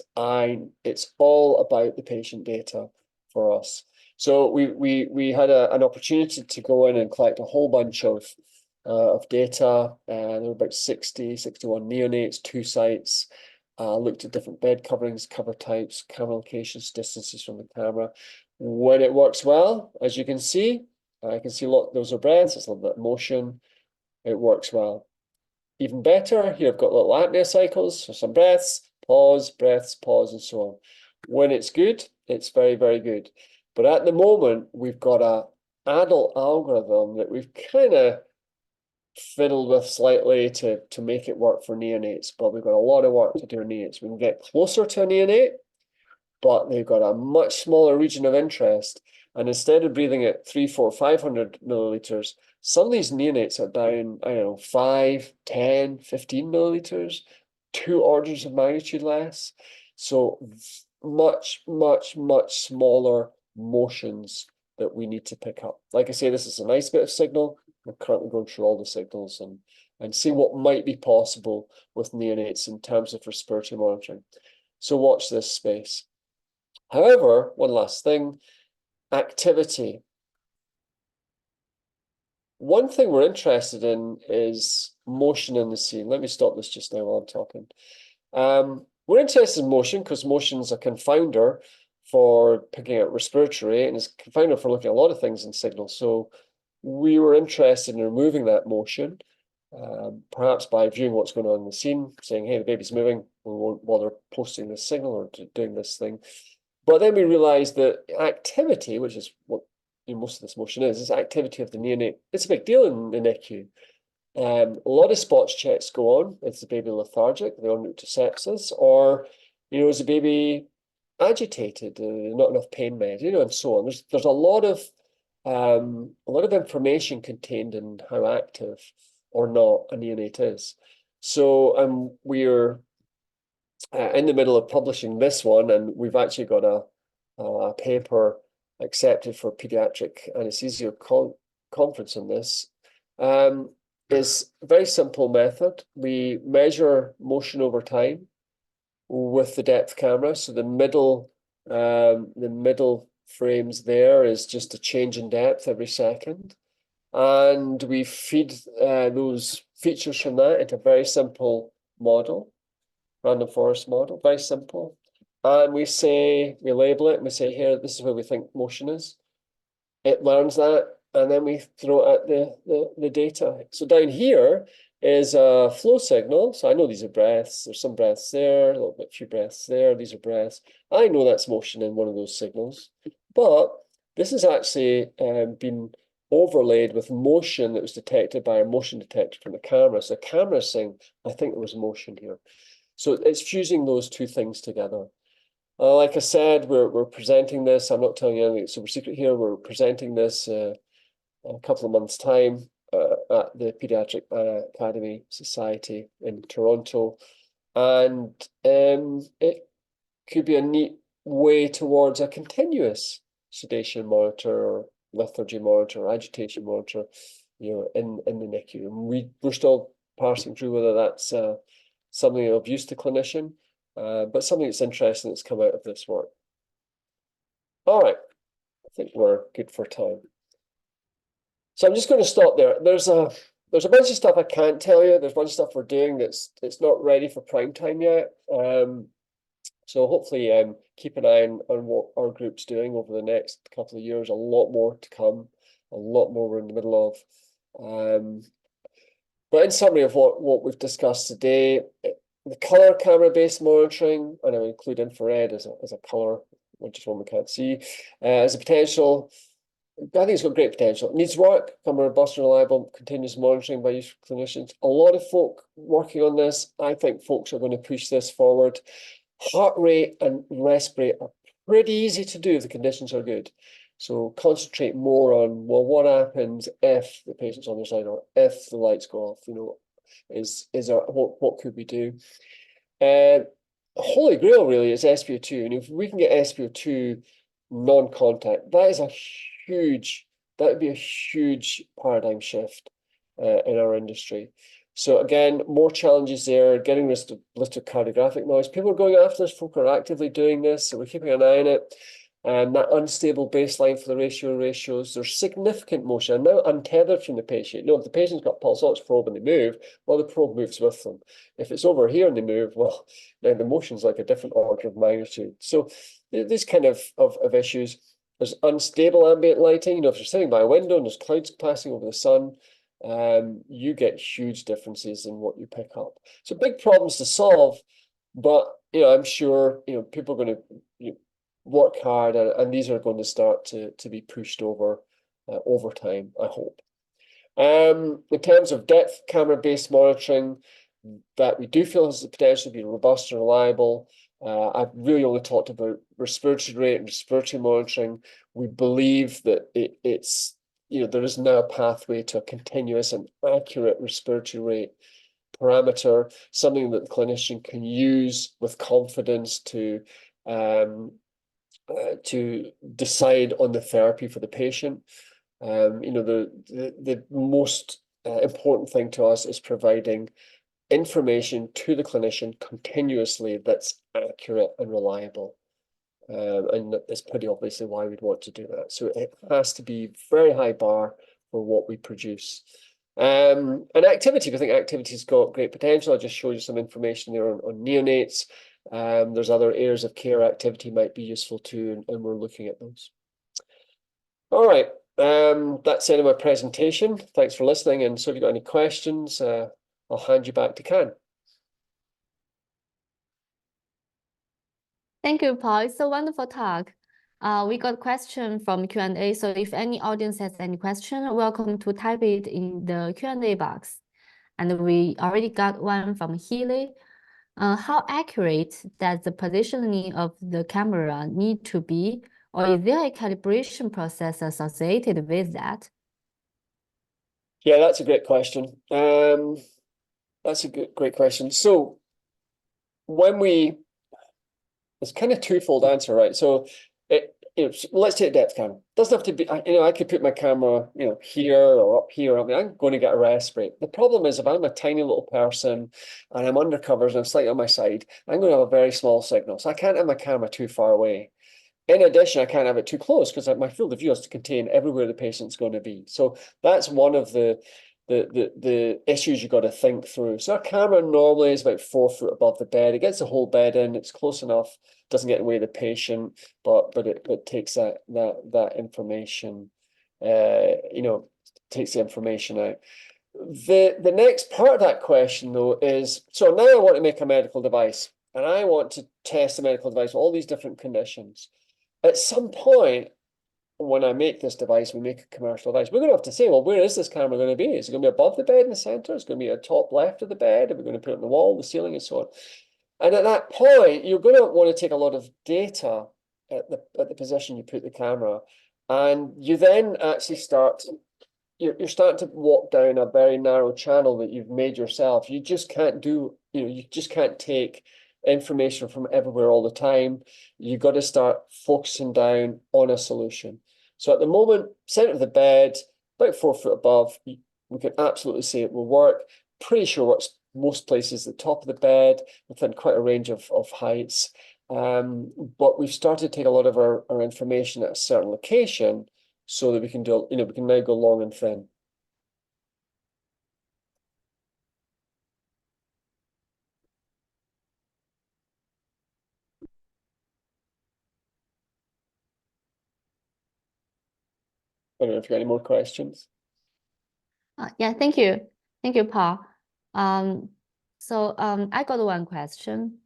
Speaker 2: It's all about the patient data for us. So we had an opportunity to go in and collect a whole bunch of data. There were about 61 neonates, 2 sites. Looked at different bed coverings, cover types, camera locations, distances from the camera. When it works well, as you can see, I can see those are breaths, it's a little bit of motion. It works well. Even better, here I've got little apnea cycles, so some breaths, pause, and so on. When it's good, it's very, very good. But at the moment, we've got an adult algorithm that we've kind of fiddled with slightly to make it work for neonates, but we've got a lot of work to do on neonates. We can get closer to a neonate, but they've got a much smaller region of interest. And instead of breathing at 300, 400, 500 milliliters, some of these neonates are down, I don't know, 5, 10, 15 milliliters, 2 orders of magnitude less. So much, much, much smaller motions that we need to pick up. Like I say, this is a nice bit of signal. We're currently going through all the signals and see what might be possible with neonates in terms of respiratory monitoring. So watch this space. However, one last thing, activity. One thing we're interested in is motion in the scene. Let me stop this just now while I'm talking. We're interested in motion because motion is a confounder for picking out respiratory and is a confounder for looking at a lot of things in signals. So we were interested in removing that motion, perhaps by viewing what's going on in the scene, saying, hey, the baby's moving, we won't bother posting this signal or doing this thing. But then we realized that activity, which is what most of this motion is activity of the neonate. It's a big deal in the NICU. A lot of spots checks go on. Is the baby lethargic? They're en route to sepsis, or is the baby agitated? Not enough pain med, and so on. There's a lot of information contained in how active or not a neonate is. So we're in the middle of publishing this one, and we've actually got a paper accepted for pediatric anesthesia conference on this. Is a very simple method. We measure motion over time with the depth camera. So the middle frames there is just a change in depth every second. And we feed those features from that into a very simple model, random forest model, very simple. And we label it, and we say, here, this is where we think motion is. It learns that, and then we throw it at the data. So down here is a flow signal. So I know these are breaths. There's some breaths there, a little bit, few breaths there. These are breaths. I know that's motion in one of those signals. But this has actually been overlaid with motion that was detected by a motion detector from the camera. So the camera is saying, I think there was motion here. So it's fusing those two things together. Like I said, we're presenting this. I'm not telling you anything super secret here. We're presenting this a couple of months' time at the Pediatric Academy Society in Toronto. And it could be a neat way towards a continuous sedation monitor or lethargy monitor or agitation monitor, in the NICU. And we're still parsing through whether that's something of use to clinician, but something that's interesting that's come out of this work. All right, I think we're good for time. So I'm just going to stop there. There's a bunch of stuff I can't tell you. There's a bunch of stuff we're doing it's not ready for prime time yet. So hopefully keep an eye on what our group's doing over the next couple of years. A lot more to come, a lot more we're in the middle of. But in summary of what we've discussed today, the color camera-based monitoring, and I would include infrared as a color, which is one we can't see, as a potential I think it's got great potential. It needs work, become robust and reliable, continuous monitoring by clinicians. A lot of folk working on this. I think folks are going to push this forward. Heart rate and respirate are pretty easy to do if the conditions are good. So concentrate more on, well, what happens if the patient's on their side or if the lights go off, you know, what could we do? Holy grail really is SpO2. And if we can get SpO2 non-contact, that would be a huge paradigm shift in our industry. So again, more challenges there, getting rid of electrocardiographic noise. People are going after this, folk are actively doing this, so we're keeping an eye on it. And that unstable baseline for the ratios, there's significant motion, and now untethered from the patient. You know, if the patient's got pulse ox probe and they move, well, the probe moves with them. If it's over here and they move, well, then the motion's like a different order of magnitude. So these kind of issues. There's unstable ambient lighting. You know, if you're sitting by a window and there's clouds passing over the sun, you get huge differences in what you pick up. So big problems to solve, but you know, I'm sure people are going to work hard, and these are going to start to be pushed over time, I hope. In terms of depth camera-based monitoring, that we do feel has the potential to be robust and reliable. I've really only talked about respiratory rate and respiratory monitoring. We believe that it's there is now a pathway to a continuous and accurate respiratory rate parameter, something that the clinician can use with confidence to decide on the therapy for the patient. The most important thing to us is providing information to the clinician continuously that's accurate and reliable. And that's pretty obviously why we'd want to do that. So it has to be very high bar for what we produce. And activity, I think activity's got great potential. I'll just show you some information there on neonates. There's other areas of care activity might be useful too, and we're looking at those. All right, that's the end of my presentation. Thanks for listening. And so if you've got any questions, I'll hand you back to Can.
Speaker 1: Thank you, Paul. It's a wonderful talk. We got a question from Q&A. So if any audience has any question, welcome to type it in the Q&A box. And we already got one from Healy. How accurate does the positioning of the camera need to be, or is there a calibration process associated with that?
Speaker 2: Yeah, that's a great question. That's a great question. So it's kind of twofold answer, right? So let's take a depth camera. Doesn't have to be, I could put my camera, here or up here. I mean, I'm going to get a respirate. The problem is if I'm a tiny little person and I'm under covers and I'm slightly on my side, I'm going to have a very small signal. So I can't have my camera too far away. In addition, I can't have it too close because my field of view has to contain everywhere the patient's going to be. So that's one of the issues you've got to think through. So our camera normally is about 4 foot above the bed. It gets the whole bed in. It's close enough. Doesn't get in the way of the patient, but it takes that information. Takes the information out. The next part of that question though is, so now I want to make a medical device and I want to test a medical device with all these different conditions. At some point, when I make this device, we make a commercial device, we're going to have to say, well, where is this camera going to be? Is it going to be above the bed in the center? Is it going to be at the top left of the bed? Are we going to put it on the wall, the ceiling, and so on? And at that point, you're going to want to take a lot of data at the position you put the camera. And you then actually you're starting to walk down a very narrow channel that you've made yourself. You just can't you just can't take information from everywhere all the time. You've got to start focusing down on a solution. So at the moment, center of the bed, about 4 foot above, we can absolutely say it will work. Pretty sure works most places at the top of the bed, within quite a range of heights. But we've started to take a lot of our information at a certain location so that we can do, we can now go long and thin. I don't know if you got any more questions.
Speaker 1: Yeah, thank you. Thank you, Paul. So I got one question.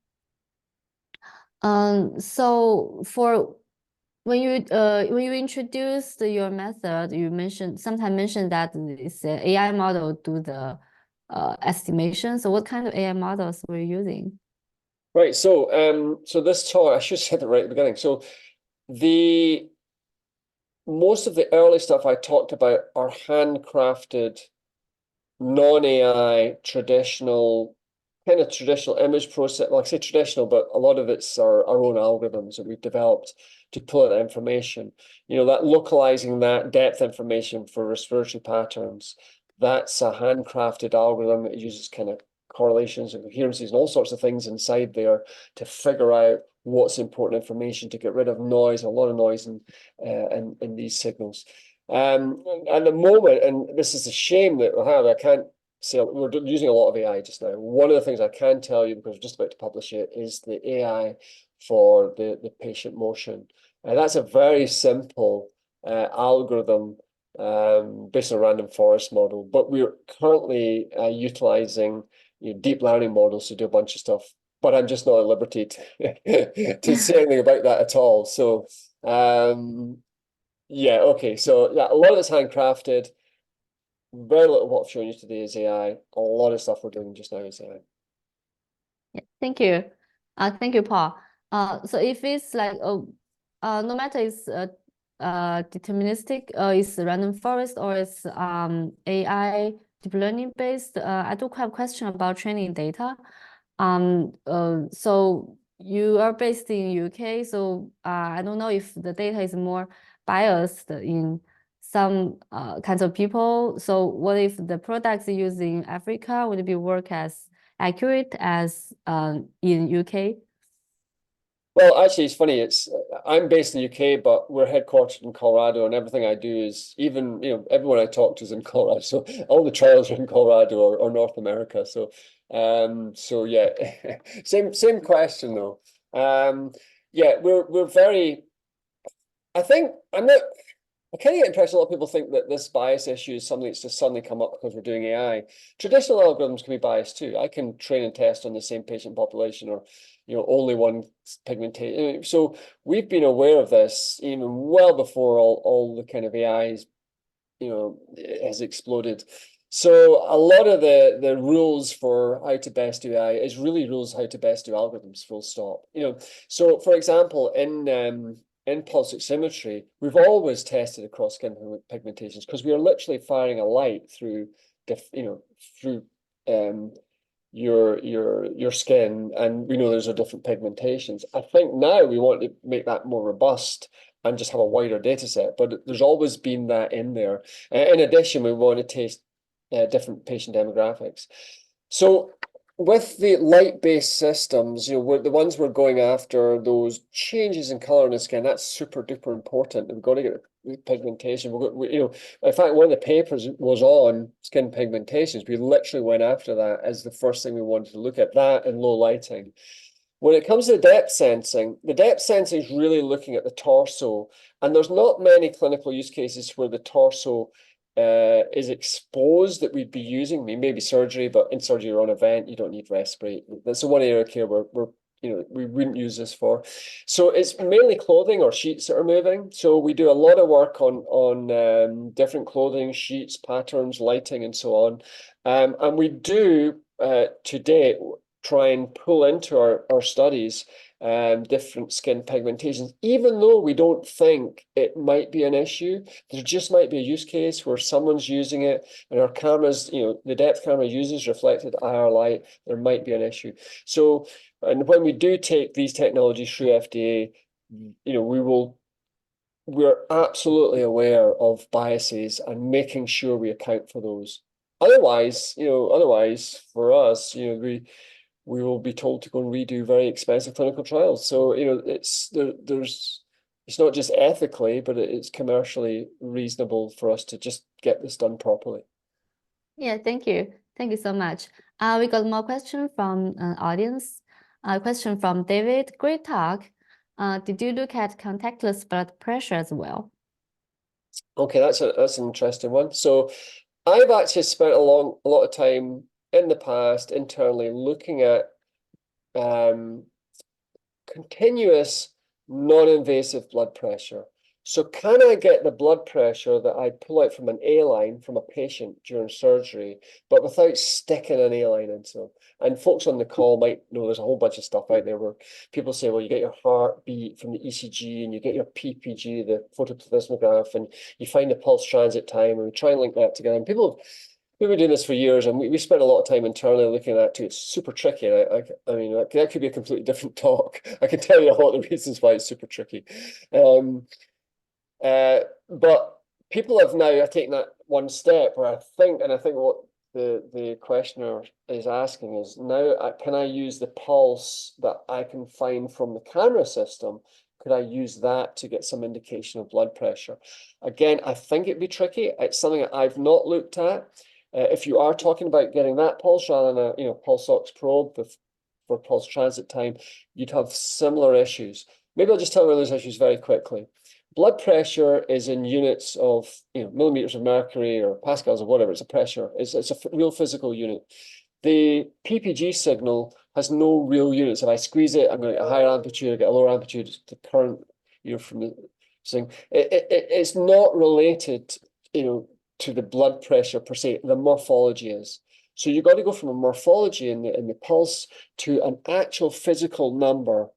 Speaker 1: So for when you introduced your method, you sometimes mentioned that it's an AI model do the estimation. So what kind of AI models were you using?
Speaker 2: Right. So this talk, I should have said it right at the beginning. So most of the early stuff I talked about are handcrafted, non-AI, traditional image process. Well, I say traditional, but a lot of it's our own algorithms that we've developed to pull out that information. That localizing that depth information for respiratory patterns, that's a handcrafted algorithm. It uses kind of correlations and coherencies and all sorts of things inside there to figure out what's important information, to get rid of noise, a lot of noise in these signals. At the moment, and this is a shame that we have, I can't say we're using a lot of AI just now. One of the things I can tell you, because we're just about to publish it, is the AI for the patient motion. And that's a very simple algorithm based on a random forest model, but we're currently utilizing deep learning models to do a bunch of stuff. But I'm just not at liberty to say anything about that at all. So yeah, okay. So yeah, a lot of it's handcrafted. Very little what I've shown you today is AI. A lot of stuff we're doing just now is AI.
Speaker 1: Yeah, thank you. Thank you, Paul. So if it's like no matter it's deterministic, it's random forest or it's AI deep learning based, I do have a question about training data. So you are based in UK, so I don't know if the data is more biased in some kinds of people. So what if the products used in Africa would be work as accurate as in UK?
Speaker 2: Well, actually, it's funny. I'm based in the UK, but we're headquartered in Colorado, and everything I do is even everyone I talk to is in Colorado. So all the trials are in Colorado or North America. So yeah, same question though. Yeah, we're very. I think I'm not. I kind of get the impression a lot of people think that this bias issue is something that's just suddenly come up because we're doing AI. Traditional algorithms can be biased too. I can train and test on the same patient population or, only one pigmentation. So we've been aware of this even well before all the kind of AIs, has exploded. So a lot of the rules for how to best do AI is really rules how to best do algorithms, full stop. So for example, in pulse oximetry, we've always tested across skin pigmentations because we are literally firing a light through your skin, and we know there's different pigmentations. I think now we want to make that more robust and just have a wider data set, but there's always been that in there. In addition, we want to test different patient demographics. So with the light-based systems, the ones we're going after, those changes in color in the skin, that's super duper important. We've got to get pigmentation. In fact, one of the papers was on skin pigmentations. We literally went after that as the first thing we wanted to look at, that and low lighting. When it comes to the depth sensing is really looking at the torso, and there's not many clinical use cases where the torso is exposed that we'd be using. Maybe surgery, but in surgery or on a vent, you don't need respirate. That's the one area of care where we wouldn't use this for. So it's mainly clothing or sheets that are moving. So we do a lot of work on different clothing, sheets, patterns, lighting, and so on. And we do to date try and pull into our studies different skin pigmentations, even though we don't think it might be an issue. There just might be a use case where someone's using it and our cameras, the depth camera uses reflected IR light, there might be an issue. So, and when we do take these technologies through FDA, we're absolutely aware of biases and making sure we account for those. Otherwise for us, we will be told to go and redo very expensive clinical trials. So, it's not just ethically, but it's commercially reasonable for us to just get this done properly.
Speaker 1: Yeah, thank you. Thank you so much. We got more question from an audience. A question from David. Great talk. Did you look at contactless blood pressure as well?
Speaker 2: Okay, that's an interesting one. So I've actually spent a lot of time in the past internally looking at continuous non-invasive blood pressure. So can I get the blood pressure that I pull out from an A-line from a patient during surgery, but without sticking an A-line into them? And folks on the call might know there's a whole bunch of stuff out there where people say, well, you get your heartbeat from the ECG and you get your PPG, the photoplethysmograph, and you find the pulse transit time, and we try and link that together. And we've been doing this for years, and we spend a lot of time internally looking at that too. It's super tricky. I mean, that could be a completely different talk. I can tell you a lot of the reasons why it's super tricky. But people have now taken that one step where I think what the questioner is asking is, now can I use the pulse that I can find from the camera system? Could I use that to get some indication of blood pressure? Again, I think it'd be tricky. It's something that I've not looked at. If you are talking about getting that pulse rather than a pulse ox probe for pulse transit time, you'd have similar issues. Maybe I'll just tell you those issues very quickly. Blood pressure is in units of millimeters of mercury or pascals or whatever. It's a pressure. It's a real physical unit. The PPG signal has no real units. If I squeeze it, I'm going to get a higher amplitude, I get a lower amplitude. The current, from the thing. It's not related, to the blood pressure per se. The morphology is. So you've got to go from a morphology in the pulse to an actual physical number.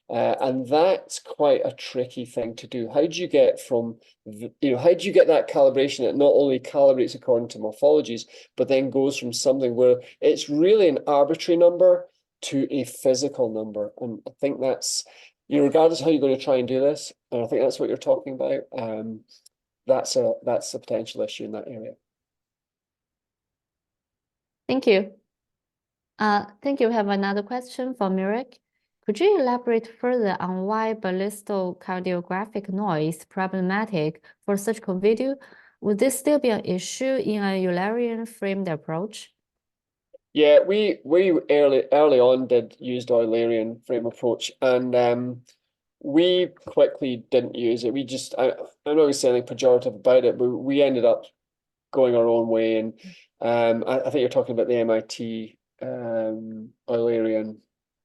Speaker 2: And that's quite a tricky thing to do. How do you get from, how do you get that calibration that not only calibrates according to morphologies, but then goes from something where it's really an arbitrary number to a physical number? And I think that's, regardless of how you're going to try and do this, and I think that's what you're talking about, that's a potential issue in that area.
Speaker 1: Thank you. Thank you. We have another question from Mirek. Could you elaborate further on why ballistocardiographic noise is problematic for surgical video? Would this still be an issue in a Eulerian framed approach?
Speaker 2: Yeah, we early on did use the Eulerian frame approach, and we quickly didn't use it. I'm not going to say anything pejorative about it, but we ended up going our own way. And I think you're talking about the MIT Eulerian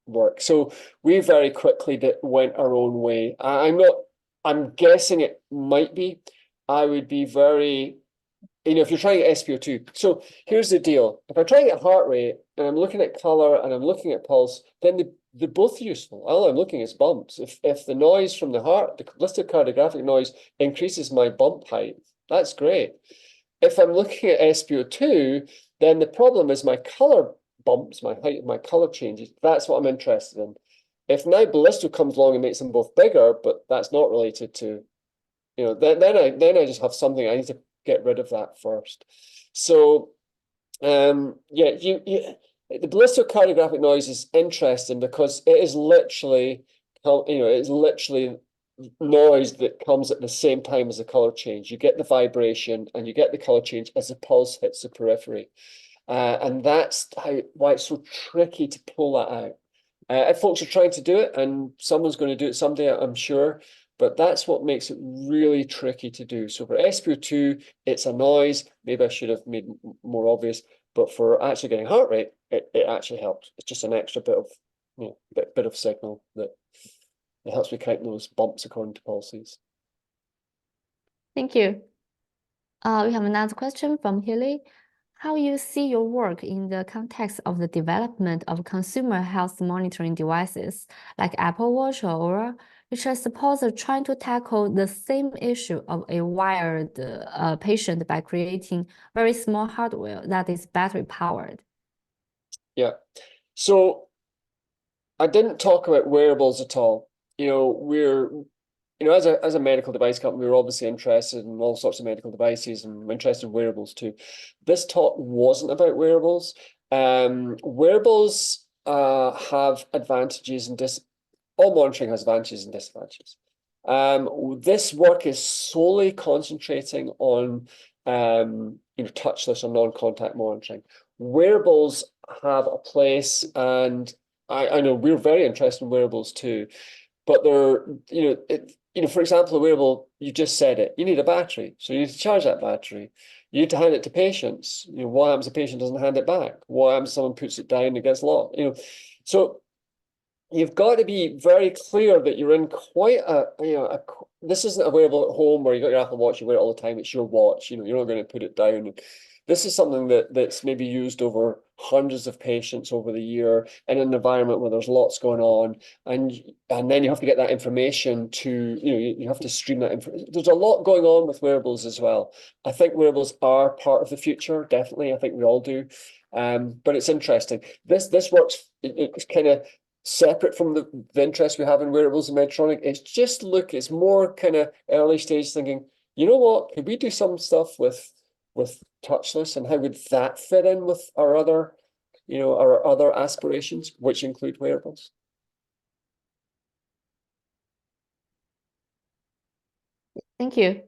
Speaker 2: work. So we very quickly went our own way. I'm guessing it might be. I would be very, if you're trying to get SpO2. So here's the deal. If I try to get heart rate and I'm looking at color and I'm looking at pulse, then they're both useful. All I'm looking is bumps. If the noise from the heart, the ballistocardiographic noise increases my bump height, that's great. If I'm looking at SpO2, then the problem is my color bumps, my height, my color changes. That's what I'm interested in. If now ballisto comes along and makes them both bigger, but that's not related to, then I just have something. I need to get rid of that first. So, the ballistocardiographic noise is interesting because it is literally, noise that comes at the same time as the color change. You get the vibration and you get the color change as the pulse hits the periphery. And that's why it's so tricky to pull that out. If folks are trying to do it, and someone's going to do it someday, I'm sure, but that's what makes it really tricky to do. So for SpO2, it's a noise. Maybe I should have made more obvious, but for actually getting heart rate, it actually helps. It's just an extra bit of, bit of signal that it helps me count those bumps according to pulses.
Speaker 1: Thank you. We have another question from Hilly. How you see your work in the context of the development of consumer health monitoring devices like Apple Watch or Aura, which I suppose are trying to tackle the same issue of a wired patient by creating very small hardware that is battery powered?
Speaker 2: Yeah. So I didn't talk about wearables at all. As a medical device company, we're obviously interested in all sorts of medical devices, and we're interested in wearables too. This talk wasn't about wearables. Wearables have advantages and all monitoring has advantages and disadvantages. This work is solely concentrating on touchless or non-contact monitoring. Wearables have a place, and I know we're very interested in wearables too. But for example, a wearable, you just said it, you need a battery. So you need to charge that battery. You need to hand it to patients. What happens if the patient doesn't hand it back? What happens if someone puts it down and it gets locked? So you've got to be very clear that you're in quite this isn't a wearable at home where you got your Apple Watch, you wear it all the time, it's your watch, you're not going to put it down. This is something that's maybe used over hundreds of patients over the year in an environment where there's lots going on, and then you have to get that information to, you have to stream that information. There's a lot going on with wearables as well. I think wearables are part of the future, definitely. I think we all do. But it's interesting. This works, it's kind of separate from the interest we have in wearables and Medtronic. It's more kind of early stage thinking, you know what, could we do some stuff with Touchless, and how would that fit in with our other aspirations, which include wearables?
Speaker 1: Thank you.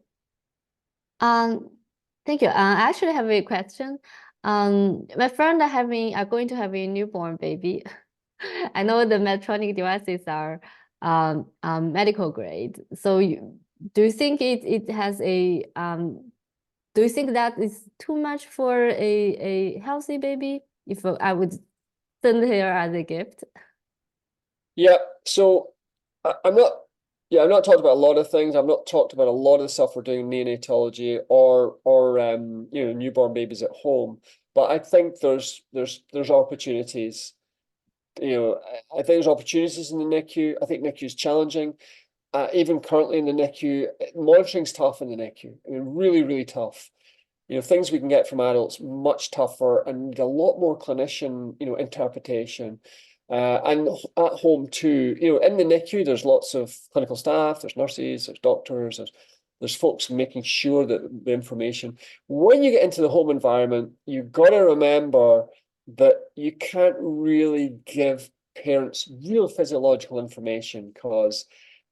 Speaker 1: Thank you. I actually have a question. My friend are going to have a newborn baby. I know the Medtronic devices are medical grade. So do you think it has a do you think that is too much for a healthy baby? If I would send her as a gift.
Speaker 2: Yeah, so I'm not talked about a lot of things. I've not talked about a lot of the stuff we're doing in neonatology or newborn babies at home. But I think there's opportunities. I think there's opportunities in the NICU. I think NICU is challenging. Even currently in the NICU, monitoring's tough in the NICU. I mean, really, really tough. Things we can get from adults much tougher, and a lot more clinician, interpretation. And at home too, in the NICU, there's lots of clinical staff, there's nurses, there's doctors, there's folks making sure that the information. When you get into the home environment, you've got to remember that you can't really give parents real physiological information, because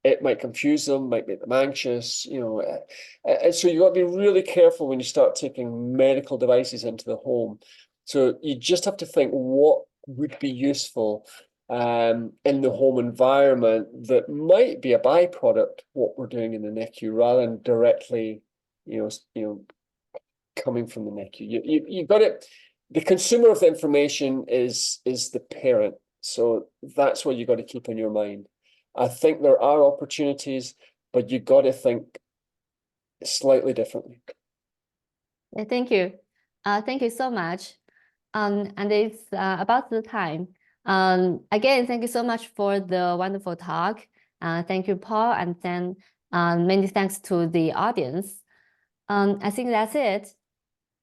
Speaker 2: it might confuse them, might make them anxious, and so you got to be really careful when you start taking medical devices into the home. So you just have to think what would be useful in the home environment that might be a byproduct of what we're doing in the NICU, rather than directly, coming from the NICU. You got it. The consumer of the information is the parent. So that's what you got to keep in your mind. I think there are opportunities, but you got to think slightly differently.
Speaker 1: Thank you. Thank you so much. And it's about the time. Again, thank you so much for the wonderful talk. Thank you, Paul, and then many thanks to the audience. I think that's it.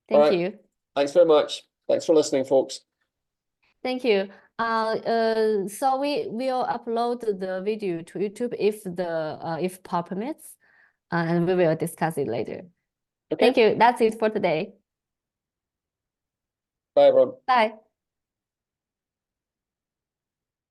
Speaker 1: Thank you.
Speaker 2: Thanks very much. Thanks for listening, folks.
Speaker 1: Thank you. So we will upload the video to YouTube if Paul permits, and we will discuss it later.
Speaker 2: Okay.
Speaker 1: Thank you. That's it for today.
Speaker 2: Bye, everyone.
Speaker 1: Bye.